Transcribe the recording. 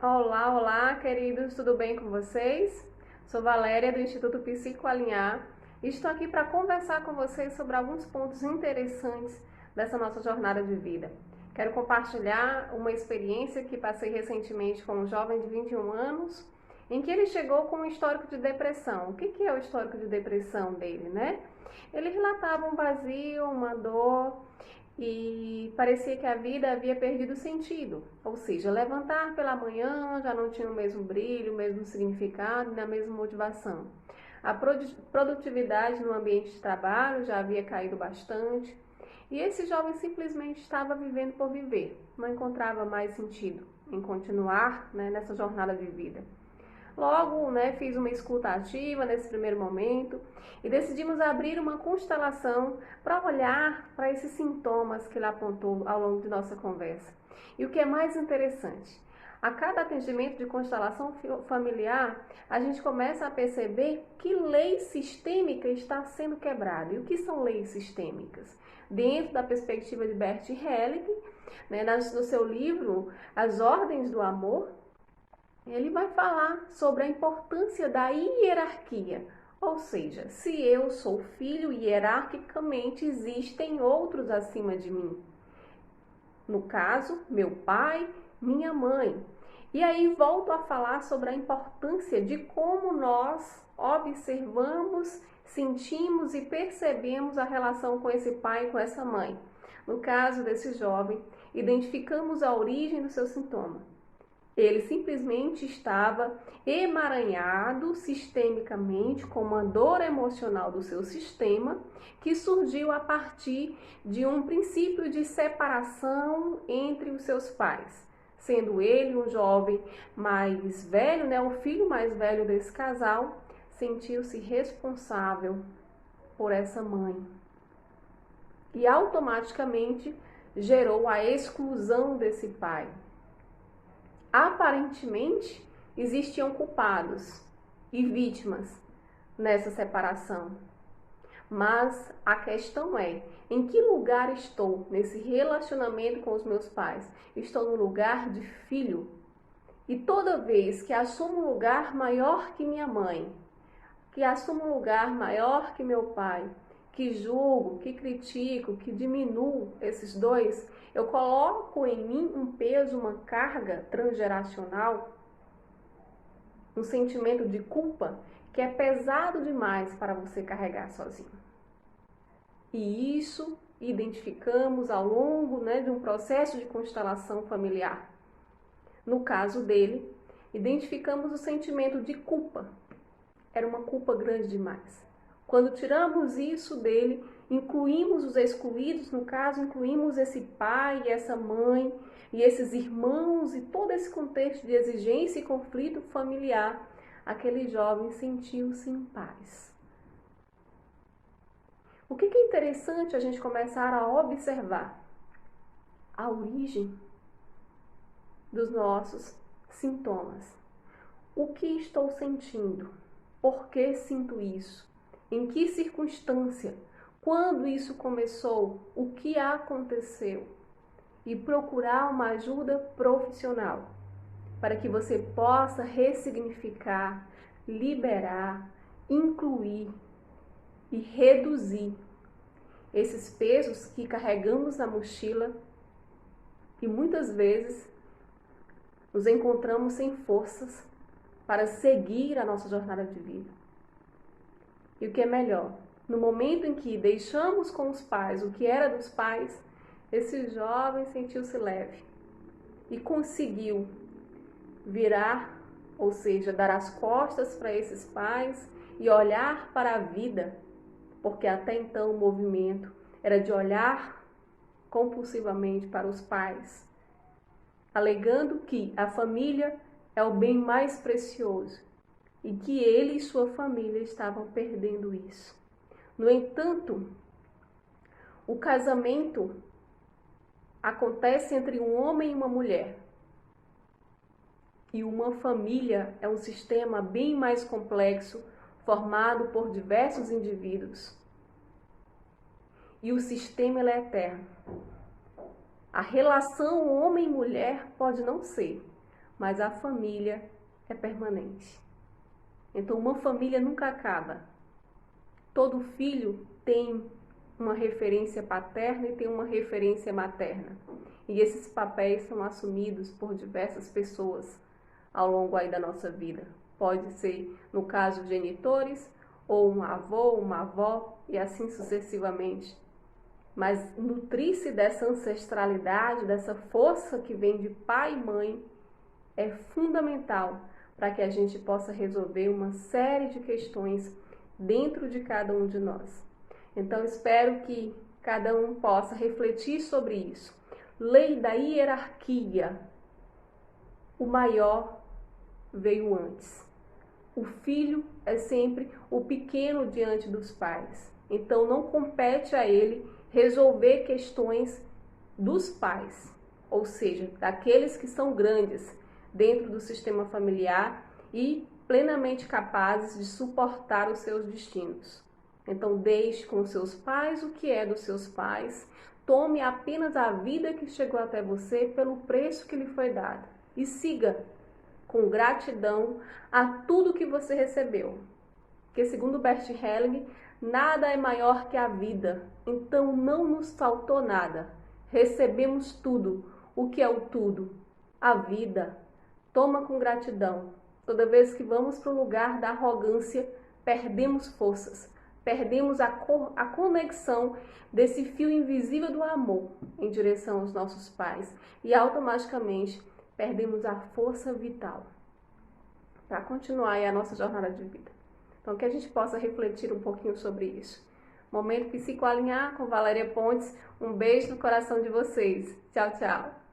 Olá, olá, queridos, tudo bem com vocês? Sou Valéria do Instituto Psicoalinhar e estou aqui para conversar com vocês sobre alguns pontos interessantes dessa nossa jornada de vida. Quero compartilhar uma experiência que passei recentemente com um jovem de 21 anos, em que ele chegou com um histórico de depressão. O que é o histórico de depressão dele, né? Ele relatava um vazio, uma dor, e parecia que a vida havia perdido sentido, ou seja, levantar pela manhã já não tinha o mesmo brilho, o mesmo significado, nem a mesma motivação. A produtividade no ambiente de trabalho já havia caído bastante e esse jovem simplesmente estava vivendo por viver, não encontrava mais sentido em continuar, nessa jornada de vida. Logo, fiz uma escuta ativa nesse primeiro momento e decidimos abrir uma constelação para olhar para esses sintomas que ele apontou ao longo de nossa conversa. E o que é mais interessante, a cada atendimento de constelação familiar, a gente começa a perceber que lei sistêmica está sendo quebrada. E o que são leis sistêmicas? Dentro da perspectiva de Bert Hellinger, no seu livro As Ordens do Amor, ele vai falar sobre a importância da hierarquia, ou seja, se eu sou filho, hierarquicamente existem outros acima de mim. No caso, meu pai, minha mãe. E aí volto a falar sobre a importância de como nós observamos, sentimos e percebemos a relação com esse pai e com essa mãe. No caso desse jovem, identificamos a origem do seu sintoma. Ele simplesmente estava emaranhado sistemicamente com uma dor emocional do seu sistema que surgiu a partir de um princípio de separação entre os seus pais. Sendo ele um jovem mais velho, o filho mais velho desse casal, sentiu-se responsável por essa mãe. E automaticamente gerou a exclusão desse pai. Aparentemente, existiam culpados e vítimas nessa separação. Mas a questão é, em que lugar estou nesse relacionamento com os meus pais? Estou no lugar de filho. E toda vez que assumo um lugar maior que minha mãe, que assumo um lugar maior que meu pai, que julgo, que critico, que diminuo esses dois, eu coloco em mim um peso, uma carga transgeracional, um sentimento de culpa que é pesado demais para você carregar sozinho. E isso identificamos ao longo de um processo de constelação familiar. No caso dele, identificamos o sentimento de culpa. Era uma culpa grande demais. Quando tiramos isso dele, incluímos os excluídos, no caso, incluímos esse pai e essa mãe e esses irmãos e todo esse contexto de exigência e conflito familiar, aquele jovem sentiu-se em paz. O que é interessante a gente começar a observar? A origem dos nossos sintomas. O que estou sentindo? Por que sinto isso? Em que circunstância? Quando isso começou? O que aconteceu? E procurar uma ajuda profissional para que você possa ressignificar, liberar, incluir e reduzir esses pesos que carregamos na mochila e muitas vezes nos encontramos sem forças para seguir a nossa jornada de vida. E o que é melhor, no momento em que deixamos com os pais o que era dos pais, esse jovem sentiu-se leve e conseguiu virar, ou seja, dar as costas para esses pais e olhar para a vida, porque até então o movimento era de olhar compulsivamente para os pais, alegando que a família é o bem mais precioso e que ele e sua família estavam perdendo isso. No entanto, o casamento acontece entre um homem e uma mulher. E uma família é um sistema bem mais complexo, formado por diversos indivíduos. E o sistema é eterno. A relação homem e mulher pode não ser, mas a família é permanente. Então, uma família nunca acaba. Todo filho tem uma referência paterna e tem uma referência materna. E esses papéis são assumidos por diversas pessoas ao longo aí da nossa vida. Pode ser, no caso, genitores, ou um avô, uma avó, e assim sucessivamente. Mas nutrir-se dessa ancestralidade, dessa força que vem de pai e mãe, é fundamental para que a gente possa resolver uma série de questões dentro de cada um de nós. Então, espero que cada um possa refletir sobre isso. Lei da hierarquia. O maior veio antes. O filho é sempre o pequeno diante dos pais. Então, não compete a ele resolver questões dos pais, ou seja, daqueles que são grandes dentro do sistema familiar e plenamente capazes de suportar os seus destinos. Então, deixe com seus pais o que é dos seus pais, tome apenas a vida que chegou até você pelo preço que lhe foi dado e siga com gratidão a tudo que você recebeu. Porque, segundo Bert Helling, nada é maior que a vida, então não nos faltou nada. Recebemos tudo. O que é o tudo? A vida. Toma com gratidão. Toda vez que vamos para o lugar da arrogância, perdemos forças, perdemos a conexão desse fio invisível do amor em direção aos nossos pais e automaticamente perdemos a força vital para continuar aí a nossa jornada de vida. Então, que a gente possa refletir um pouquinho sobre isso. Momento Psicoalinhar com Valéria Pontes. Um beijo no coração de vocês. Tchau, tchau.